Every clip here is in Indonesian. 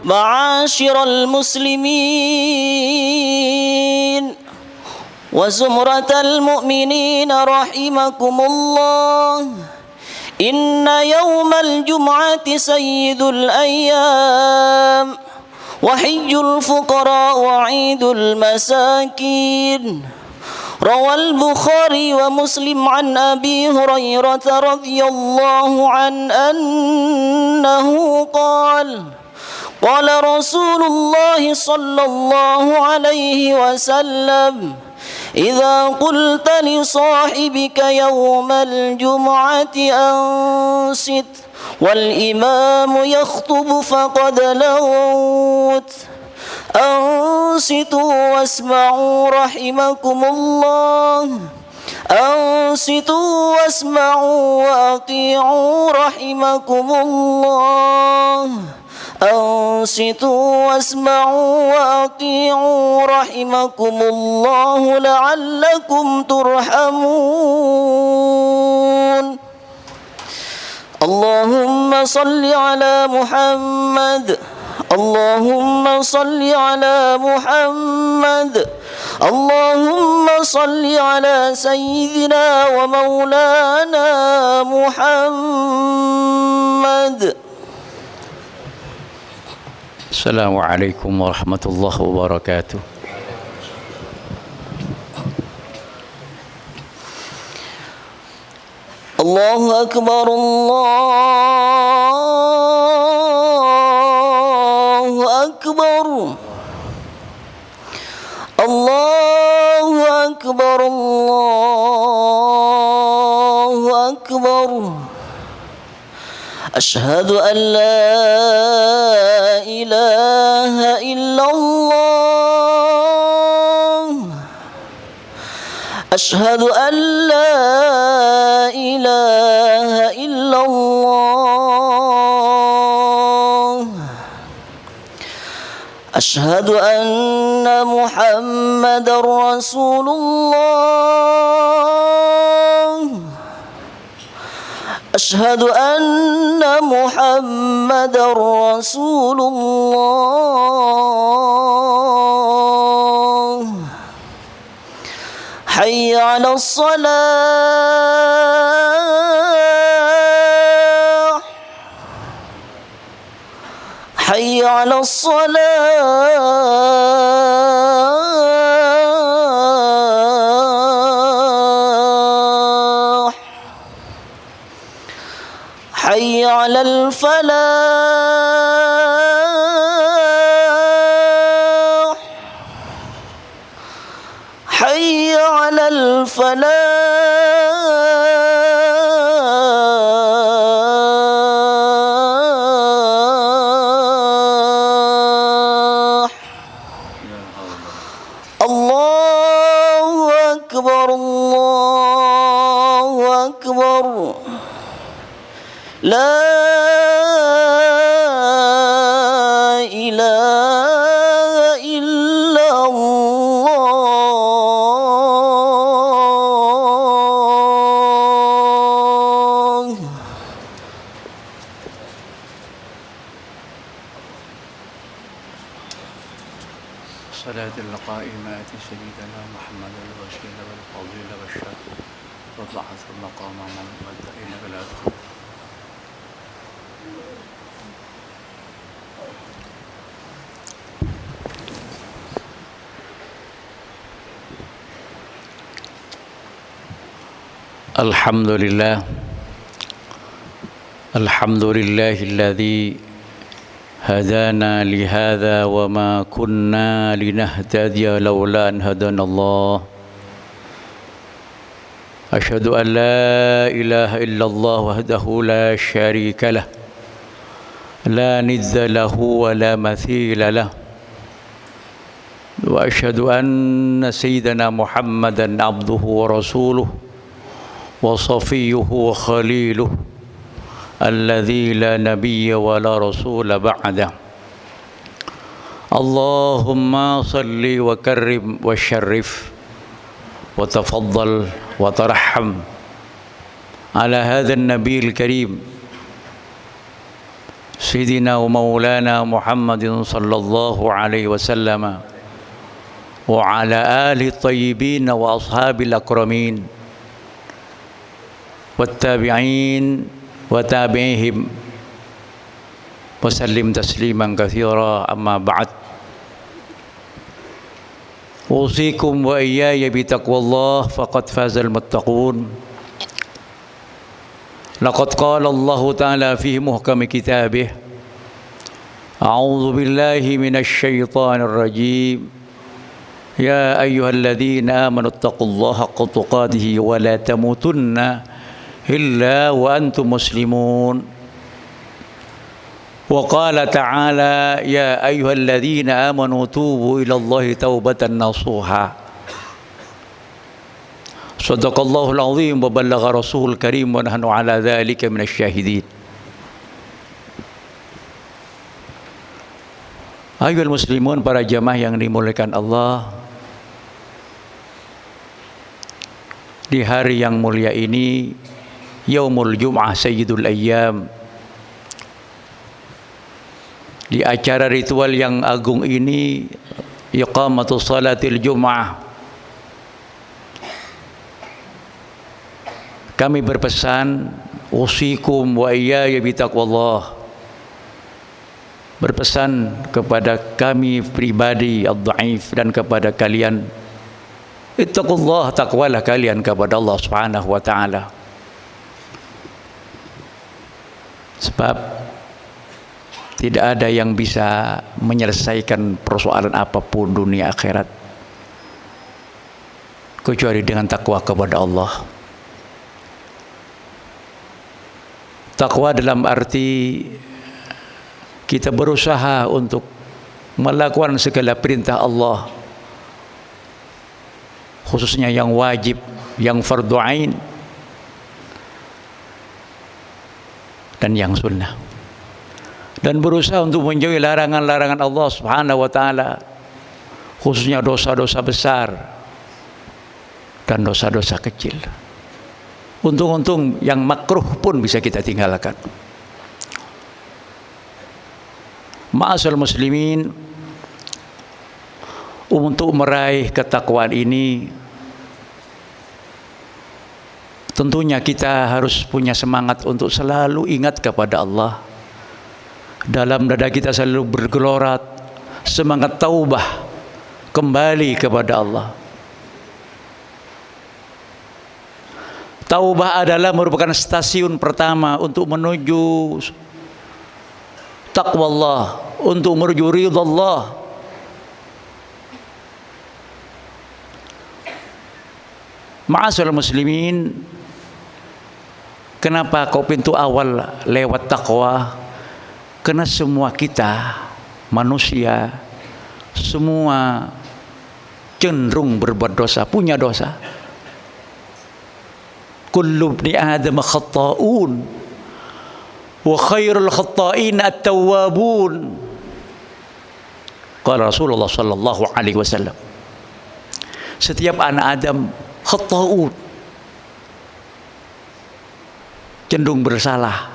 معاشر المسلمين وزمرة المؤمنين رحمكم الله، إن يوم الجمعة سيد الأيام وحج الفقراء وعيد المساكين. روى البخاري ومسلم عن أبي هريرة رضي الله عنه أنه قال: قال رسول الله صلى الله عليه وسلم: إذا قلت لصاحبك يوم الجمعة أنصت والإمام يخطب فقد لغوت. أنصتوا واسمعوا رحمكم الله. أنصتوا واسمعوا وأطيعوا رحمكم الله. أنصتوا واسمعوا وأطيعوا رحمكم الله لعلكم ترحمون. اللهم صل على محمد. اللهم صل على محمد. اللهم صل على سيدنا ومولانا محمد. السلام عليكم ورحمة الله وبركاته. الله أكبر الله أكبر الله أكبر الله أكبر. أشهد أن لا إله إلا الله. أشهد أن لا إله إلا الله. أشهد أن محمدا رسول الله. أشهد أن محمدا رسول الله. حي على الصلاة. حي على الصلاة. حي على الفلاح. حي على الفلاح. الله أكبر الله أكبر. لا إله إلا الله. صلاة القائمات سيدنا محمد الوسيلة والفضيلة والشرف وضعت المقام محمد إنك لا تخلف. Alhamdulillah. Alhamdulillahilladzi hadana lihadza wa ma kunna linahtadiya laula an hadanallah. Asyhadu an la ilaha illallah wahdahu la syarika lah. لا ند له ولا مثيل له وأشهد أن سيدنا محمدا عبده ورسوله وصفيه وخليله الذي لا نبي ولا رسول بعده اللهم صل وكرم وشرف وتفضل وترحم على هذا النبي الكريم سيدنا ومولانا محمد صلى الله عليه وسلم وعلى آله الطيبين وأصحاب الأكرمين والتابعين وتابعيهم وسلم تسليما كثيرا أما بعد أوصيكم وإياي بتقوى الله فقد فاز المتقون لقد قال الله تعالى في محكم كتابه أعوذ بالله من الشيطان الرجيم يا أيها الذين آمنوا اتقوا الله حق تقاته ولا تموتن إلا وأنتم مسلمون وقال تعالى يا أيها الذين آمنوا توبوا إلى الله توبة نصوحا صدق الله العظيم وبلغ رسول الكريم ونحن على ذلك من الشاهدين Ayyuhal muslimun, para jamaah yang dimuliakan Allah, di hari yang mulia ini, Yaumul Jum'ah Sayyidul Ayyam, di acara ritual yang agung ini, iqamatus salatil Jum'ah, kami berpesan, usikum wa iyaya bitaqwallah, berpesan kepada kami pribadi ad-dhaif dan kepada kalian, ittaqullah, takwalah kalian kepada Allah Subhanahu wa taala. Sebab tidak ada yang bisa menyelesaikan persoalan apapun dunia akhirat kecuali dengan takwa kepada Allah. Takwa dalam arti kita berusaha untuk melakukan segala perintah Allah, khususnya yang wajib, yang fardu ain, dan yang sunnah, dan berusaha untuk menjauhi larangan-larangan Allah Subhanahu wa taala, khususnya dosa-dosa besar dan dosa-dosa kecil. Untung-untung yang makruh pun bisa kita tinggalkan. Ma'asal muslimin, untuk meraih ketakwaan ini tentunya kita harus punya semangat untuk selalu ingat kepada Allah. Dalam dada kita selalu bergelorat semangat taubah, kembali kepada Allah. Taubah adalah merupakan stasiun pertama untuk menuju taqwa Allah, untuk menuju ridha Allah. Ma'asyiral muslimin, kenapa kok pintu awal lewat takwa? Karena semua kita manusia semua cenderung berbuat dosa, punya dosa. Kullu ibni Adam khata'un wa khairul khata'in at-tawwabun. Qala Rasulullah sallallahu alaihi wasallam, setiap anak Adam khata'un, cenderung bersalah,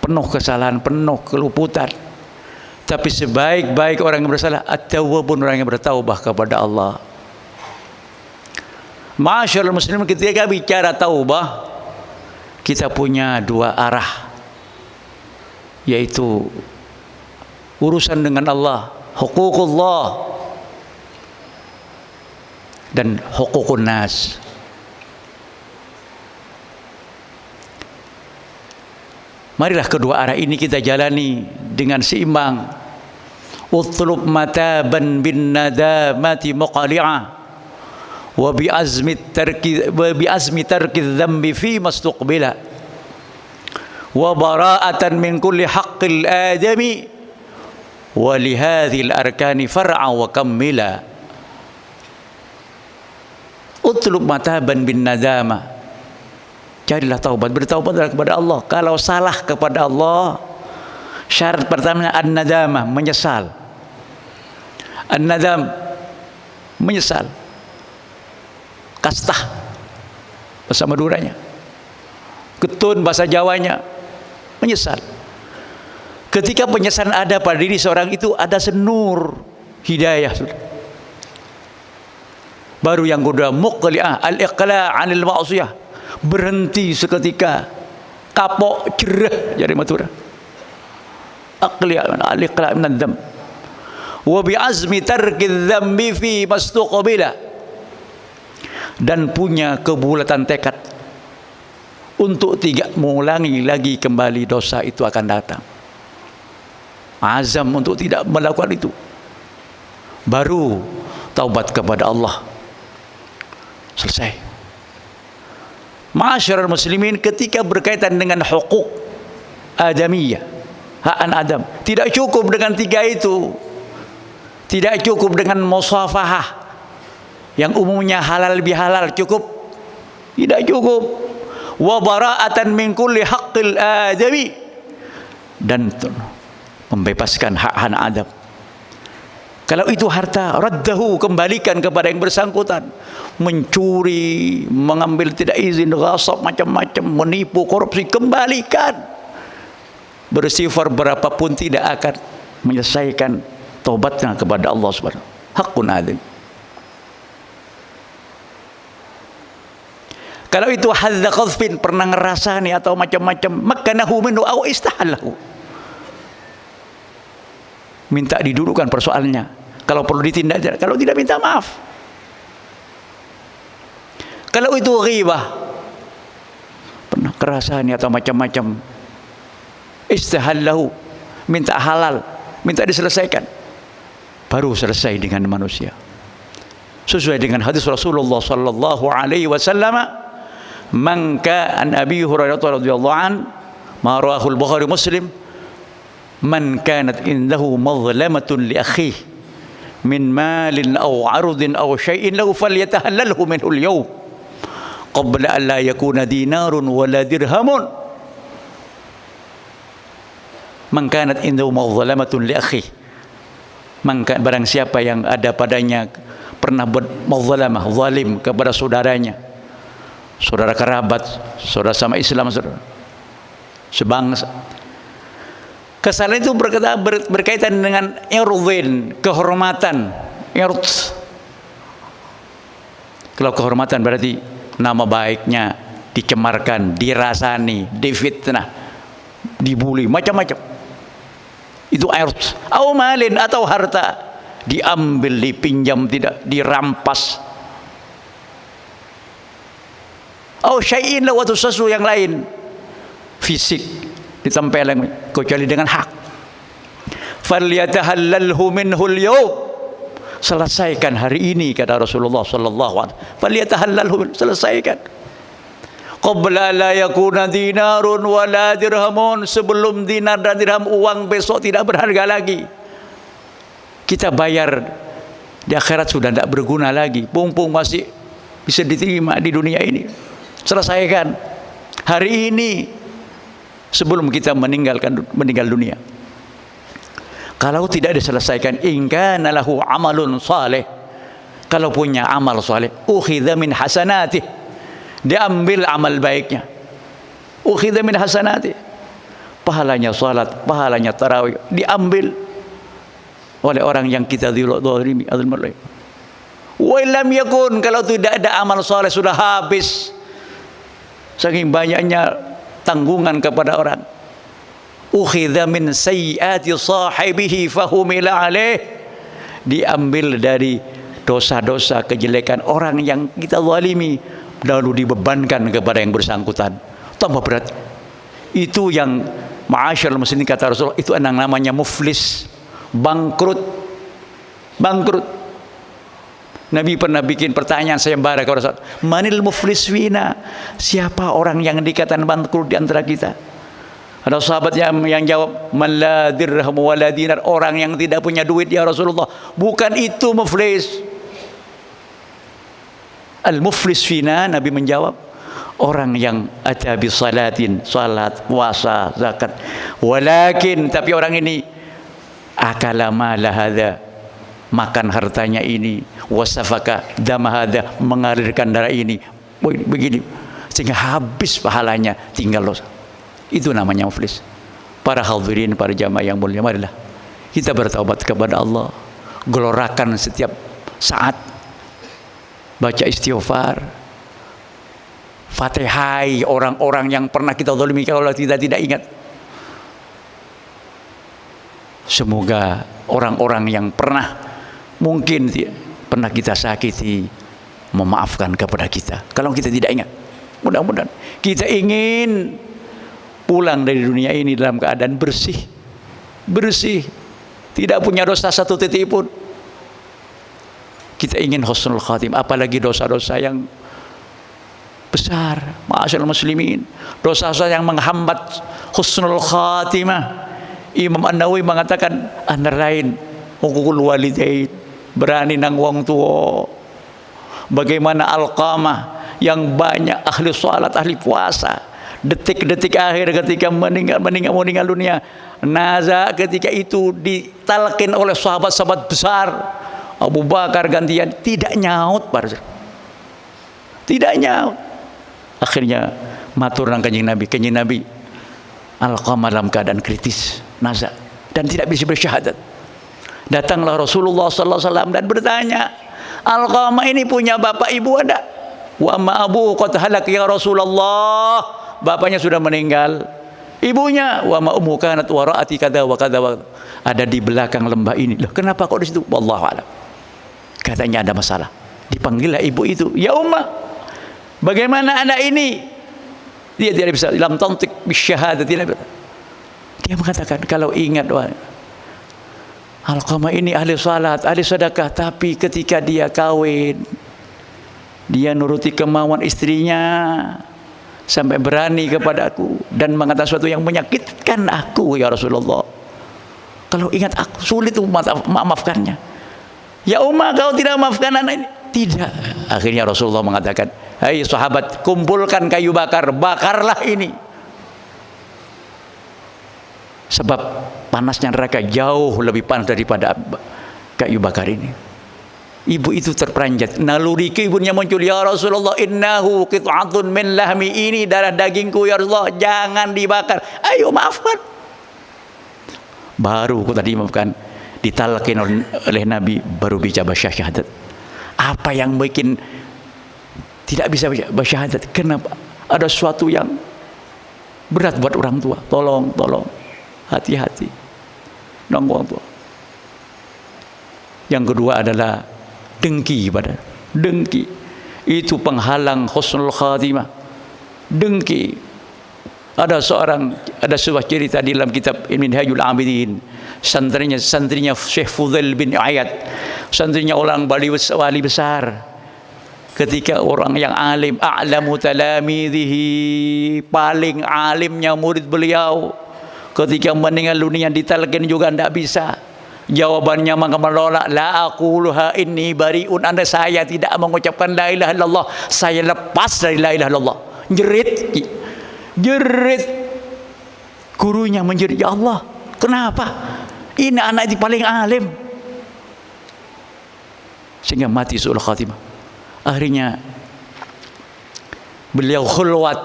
penuh kesalahan, penuh keluputan. Tapi sebaik-baik orang yang bersalah, at-tawwabun, orang yang bertaubat kepada Allah. Ma'asyiral muslimin, ketika bicara taubah, kita punya dua arah, yaitu urusan dengan Allah, huququllah, dan huququn nas. Marilah kedua arah ini kita jalani dengan seimbang. Utlub mataban bin nadamati muqali'ah wa bi azmi tarki dzambi fi mastuqbila wa bara'atan min kulli haqqil adami wa li hadhil arkani far'a wa kammila. Utlub mataban bin nadama. Carilah taubat, bertaubatlah kepada Allah. Kalau salah kepada Allah, syarat pertamanya an-nadamah, menyesal. An-nadam, menyesal. Kastah bahasa Maduranya. Ketun bahasa Jawanya, menyesal. Ketika penyesalan ada pada diri seorang itu, ada senur hidayah. Baru yang kedua, muqli'ah, al-iqla' 'anil ma'siyah. Berhenti seketika, kapok, cerah, jadi Madura. Al-iqla' min ad-dam. Wa bi'azmi tarki dzambi fi mastuqbila. Dan punya kebulatan tekad untuk tidak mengulangi lagi kembali dosa itu akan datang. Azam untuk tidak melakukan itu. Baru taubat kepada Allah. Selesai. Ma'asyiral muslimin, ketika berkaitan dengan hukuk adamiyah, hak an Adam, tidak cukup dengan tiga itu. Tidak cukup dengan musafahah yang umumnya halal bihalal, cukup? Tidak cukup. Wa bara'atan min kulli haqqil adami, dan membebaskan hak anak Adam. Kalau itu harta, raddahu, kembalikan kepada yang bersangkutan. Mencuri, mengambil tidak izin, ghasab, macam-macam, menipu, korupsi, kembalikan. Bersifar berapapun tidak akan menyelesaikan taubatnya kepada Allah Subhanahu. Hakun adil. Kalau itu hadza qadfin, pernah ngerasani atau macam-macam, makanahu minhu aw istahallahu. Minta didudukkan persoalannya. Kalau perlu ditindak, kalau tidak minta maaf. Kalau itu ghibah, pernah kerasani atau macam-macam, istahallahu, minta halal, minta diselesaikan. Baru selesai dengan manusia. Sesuai dengan hadis Rasulullah sallallahu alaihi wasallam, man kana Abi Hurairah radhiyallahu an, ma rawahu al-Bukhari Muslim, man kanat indahu madhlamatun li akhihi min malin aw 'ardin aw syai'in lahu falyatahallalhu minhu al-yawm qabla an la yakuna dinarun wala dirhamun. Man kanat indahu madhlamatun li akhihi, maka barang siapa yang ada padanya pernah bermadzalamah, zalim kepada saudaranya, saudara kerabat, saudara sama Islam, saudara sebangsa, kesalahan itu berkaitan dengan irdin, kehormatan, ird. Kalau kehormatan berarti nama baiknya dicemarkan, dirasani, difitnah, dibuli, macam-macam. Itu ird. Au malin, atau harta, diambil, dipinjam, tidak dirampas. Au syai'in, atau sesuatu yang lain, fisik, ditempeleng, kecuali dengan hak. Falyatahallalhu minhul yawm, selesaikan hari ini, kata Rasulullah sallallahu alaihi wasallam. Falyatahallalhu, selesaikan. Qabla la yakuna dinarun wala dirhamun, sebelum dinar dan dirham, uang besok tidak berharga lagi. Kita bayar di akhirat sudah tidak berguna lagi. Mumpung masih bisa diterima di dunia ini, selesaikan hari ini sebelum kita meninggal dunia. Kalau tidak diselesaikan, in kana lahu amalun salih, kalau punya amal saleh, ukhidha min hasanatih, diambil amal baiknya. Ukhidha min hasanatih, pahalanya salat, pahalanya tarawih, diambil oleh orang yang kita zalimi. Wa lam yakun, kalau tidak ada amal saleh, sudah habis saking banyaknya tanggungan kepada orang. Ukhidha min sayyiati sahibihi fahumila alaih, diambil dari dosa-dosa kejelekan orang yang kita zalimi, lalu dibebankan kepada yang bersangkutan. Tambah berat. Itu yang ma'asyarul muslimin, kata Rasulullah, itu namanya muflis, bangkrut. Bangkrut. Nabi pernah bikin pertanyaan sayembara kepada Rasul, manil muflis fina, siapa orang yang dikatakan bangkrut di antara kita? Ada sahabat yang jawab, man la dirham wa la dinar, orang yang tidak punya duit ya Rasulullah. Bukan itu muflis. Al-muflis fina, Nabi menjawab, orang yang ata bi salatin, salat, puasa, zakat. Walakin, tapi orang ini akala mala hadza, makan hartanya ini, wasafaka dama hadza, mengalirkan darah ini, begini, sehingga habis pahalanya, tinggal dosa. Itu namanya muflis. Para hadirin, para jamaah yang mulia, marilah kita bertaubat kepada Allah, gelorakan setiap saat, baca istighfar, fatihai orang-orang yang pernah kita zalimi kalau kita tidak ingat. Semoga orang-orang yang mungkin pernah kita sakiti memaafkan kepada kita. Kalau kita tidak ingat, mudah-mudahan kita ingin pulang dari dunia ini dalam keadaan bersih, tidak punya dosa satu titik pun. Kita ingin husnul khatimah, apalagi dosa-dosa yang besar, ma'asyiral muslimin, dosa-dosa yang menghambat husnul khatimah. Imam An-Nawawi mengatakan antara lain hukukul walidain, berani nang wong tua, bagaimana Alqamah yang banyak ahli salat, ahli puasa, detik-detik akhir ketika meninggal dunia, naza ketika itu ditalkin oleh sahabat-sahabat besar, Abu Bakar gantian, tidak nyaut, tidak nyaut. Akhirnya matur nang kanjeng Nabi, Alqamah dalam keadaan kritis, naza, dan tidak bisa bersyahadat. Datanglah Rasulullah sallallahu alaihi wasallam dan bertanya, Alqamah ini punya bapak ibu ada? Wa ma abu qad halak ya Rasulullah. Bapaknya sudah meninggal. Ibunya wa ma ummu kanat waraati kada wa kada, ada di belakang lembah ini. Loh, kenapa kok di situ? Wallahu a'lam. Katanya ada masalah. Dipanggillah ibu itu, ya Ummah, bagaimana anak ini? Dia tidak bisa lam tantik bisyahadat, tidak. Dia mengatakan, kalau ingat, wah, Alqamah ini ahli salat, ahli sedekah, tapi ketika dia kawin, dia nuruti kemauan istrinya sampai berani kepada aku dan mengatakan sesuatu yang menyakitkan aku ya Rasulullah. Kalau ingat aku sulit memaafkannya. Ya Ummah, kau tidak maafkan anak ini? Tidak. Akhirnya Rasulullah mengatakan, hai sahabat, kumpulkan kayu bakar, bakarlah ini. Sebab panasnya neraka jauh lebih panas daripada kayu bakar ini. Ibu itu terperanjat, naluri ke ibunya muncul, ya Rasulullah, innahu qit'atun min lahmi, ini darah dagingku ya Rasulullah, jangan dibakar, ayo maafkan. Baru tadi maafkan, ditalkin oleh Nabi, baru bicara syahadat. Apa yang bikin tidak bisa bersyahadat? Kenapa? Ada sesuatu yang berat buat orang tua. Tolong hati-hati dong orang tua. Yang kedua adalah dengki. Itu penghalang husnul khatimah. Dengki. Ada sebuah cerita di dalam kitab Minhajul Abidin, santrinya Syekh Fudail bin Iyad, santrinya orang wali besar. Ketika orang yang alim, a'lamu talamidhihi, paling alimnya murid beliau, ketika meninggal dunia ditalkin juga tidak bisa. Jawabannya maka menolak, la aquluha inni bariun, anda saya tidak mengucapkan la ilaha illallah, saya lepas dari la ilaha illallah. Jerit. Gurunya menjerit, ya Allah, kenapa? Ini anak itu paling alim. Sehingga mati su'ul khatimah. Akhirnya beliau khulwat,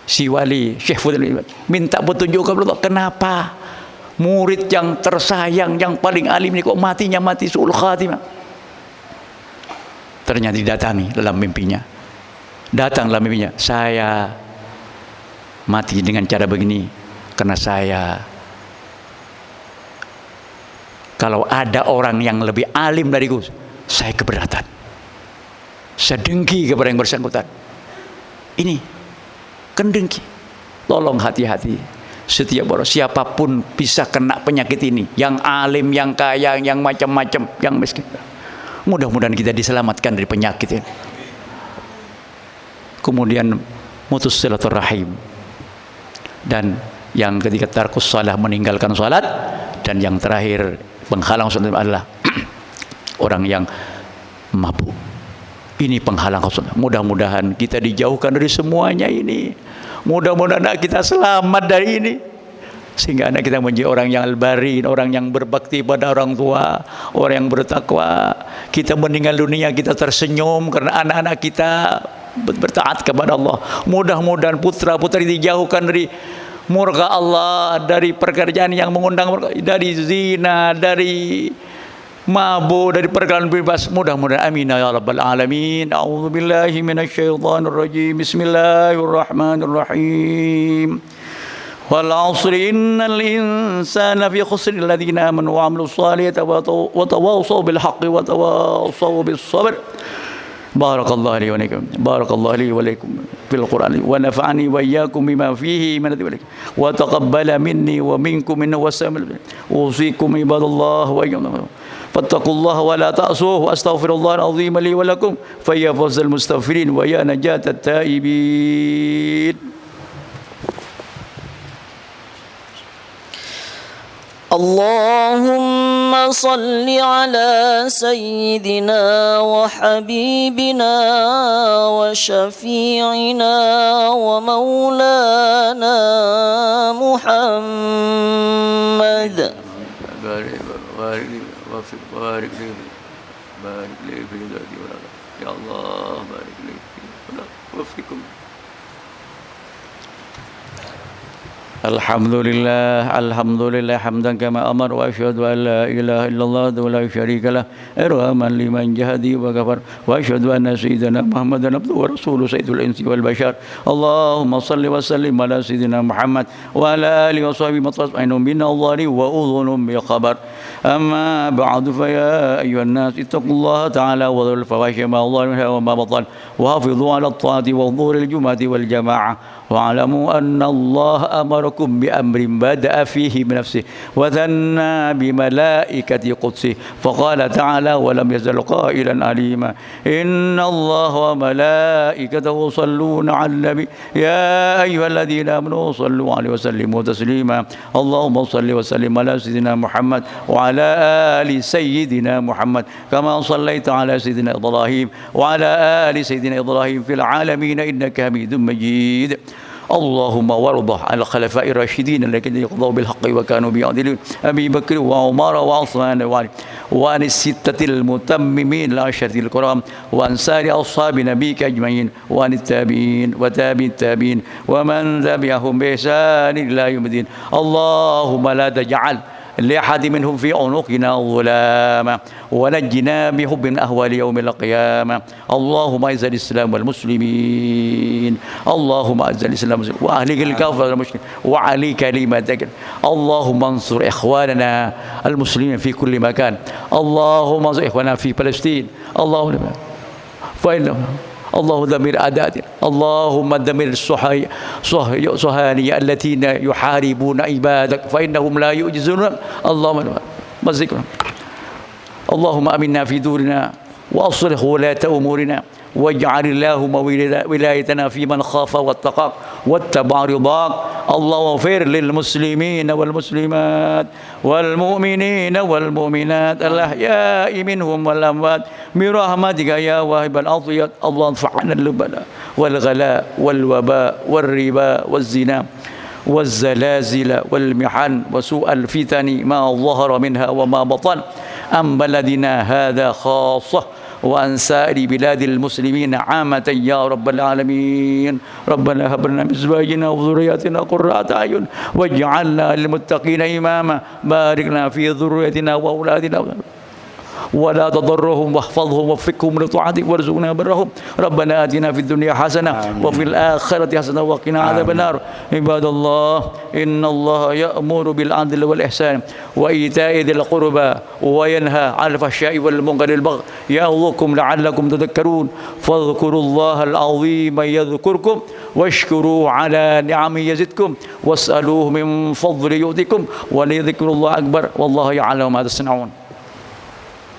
si wali Syekh Fudail minta petunjuk kepada Allah, kenapa murid yang tersayang, yang paling alim ini kok matinya mati su'ul khatimah? Ternyata didatangi dalam mimpinya. Datang dalam mimpinya, saya mati dengan cara begini karena saya, kalau ada orang yang lebih alim dariku, saya keberatan, saya dengki kepada yang bersangkutan. Ini kan dengki. Tolong hati-hati. Setiap orang, siapapun bisa kena penyakit ini, yang alim, yang kaya, yang macam-macam, yang miskin. Mudah-mudahan kita diselamatkan dari penyakit ini. Kemudian mutus silaturahim, dan yang ketiga tarkus salah, meninggalkan salat, dan yang terakhir penghalang salat adalah orang yang mabuk. Ini penghalang salat. Mudah-mudahan kita dijauhkan dari semuanya ini. Mudah-mudahan anak kita selamat dari ini, sehingga anak kita menjadi orang yang al-barin, orang yang berbakti pada orang tua, orang yang bertakwa. Kita meninggal dunia kita tersenyum karena anak-anak kita bertaat kepada Allah. Mudah-mudahan putra-putri dijauhkan dari murka Allah, dari pekerjaan yang mengundang murka, dari zina, dari mabuk, dari pergaulan bebas. Mudah-mudahan amin ya rabbal alamin. A'udzubillahi minasyaitonir rajim. Bismillahirrahmanirrahim. Wal 'asri innal insana fi khusr alladziina aamanu wa 'amilus shalihati wa tawassaw bil haqqi wa tawassaw bis sabr. Barakallahu li wa lakum. Barakallahu li wa lakum fil Qur'an wa nafa'ani wa iyyakum bima fihi min adh-dhikr wa taqabbala minni wa minkum innahu was-sami'ul 'alim. Usikum ibadallah wa iyyakum fattaqullaha wa la ta'suhu wa astaghfirullahal 'azim li wa lakum fa ya fawzal mustaghfirin wa ya najatat taibin. اللهم صل على سيدنا وحبيبنا وشفيعنا ومولانا محمد. بارك لي في ذاتي يا الله، بارك لي وفيكم. Alhamdulillah, alhamdulillah hamdan kama amar wa asyhadu an la ilaha illallah wa la syarika lah irhaman liman jahadi wa ghafar wa asyhadu anna sayyidina Muhammadan abduhu wa rasuluhu sayyidul insi wal bashar. Allahumma salli wa sallim ala sayyidina Muhammad wa ala alihi wa sahbihi matas'inum bin Allahi wa udhunum bi khabar. Amma ba'du fa ya ayyuhan nas ittaqullaha ta'ala wa dhul fawahisha ma Allah minha wa ma batan wa hafidhu ala at-ta'ati wa dhuril jum'ati wal jama'ah. واعلموا أن الله أمركم بأمر بدأ فيه بنفسه وثنى بملائكة قدسه فقال تعالى ولم يزل قائلا عليما إن الله وملائكته يصلون على النبي يا أيها الذين آمنوا صلوا عليه وسلموا تسليما اللهم صل وسلم على سيدنا محمد وعلى آل سيدنا محمد كما صليت على سيدنا إبراهيم وعلى آل سيدنا إبراهيم في العالمين إنك حميد مجيد. اللهم وارض على الخلفاء الراشدين الذين يقضوا بالحق وكانوا بيعدلون أبي بكر وعمر وعثمان وعلي وعن الستة المتممين العشرة الكرام وعن سائر أصحاب نبيك أجمعين وعن التابعين وتابع التابعين ومن تبعهم بإحسان إلى يوم الدين. اللهم لا تجعل لأحد منهم في عنقنا ظلاما ونجنا بحب من أهوال يوم القيامة. اللهم أعز الإسلام والمسلمين اللهم أعز الإسلام والمسلمين وأهلك الكافر والمشركين وعلي كلمتك. اللهم انصر إخواننا المسلمين في كل مكان. اللهم انصر إخواننا في فلسطين. اللهم دمر أعداءنا. اللهم دمر الصهاينة الذين يحاربون عبادك فإنهم لا يعجزون. اللهم آمنا في دورنا وأصلح ولاة أمورنا واجعل اللهم ولايتنا في من خاف واتقاك واتبع رضاك. اللهم اغفر للمسلمين والمسلمات والمؤمنين والمؤمنات الأحياء منهم والأموات برحمتك يا واهب العطيات. اللهم ادفع عنا البلاء والغلاء والوباء والربا والزنا والزلازل والمحن وسوء الفتن ما ظهر منها وما بطن عن بلدنا هذا خاصة وعن سائر بلاد المسلمين عامة يا رب العالمين. ربنا هب لنا من أزواجنا وذرياتنا قرة أعين واجعلنا للمتقين إماما. بارك لنا في ذريتنا وأولادنا ولا تضرهم واحفظهم وفقهم لطاعتك وارزقنا برهم. ربنا آتنا في الدنيا حسنة وفي الآخرة حسنة وقنا عذاب النار. عباد الله إن الله يأمر بالعدل والإحسان وإيتاء ذي القربى وينهى عن الفحشاء والمنكر والبغي يعظكم لعلكم تذكرون. فاذكروا الله العظيم يذكركم واشكروا على نعمه يزدكم واسألوه من فضل يؤتكم ولذكر الله أكبر والله يعلم ما تصنعون.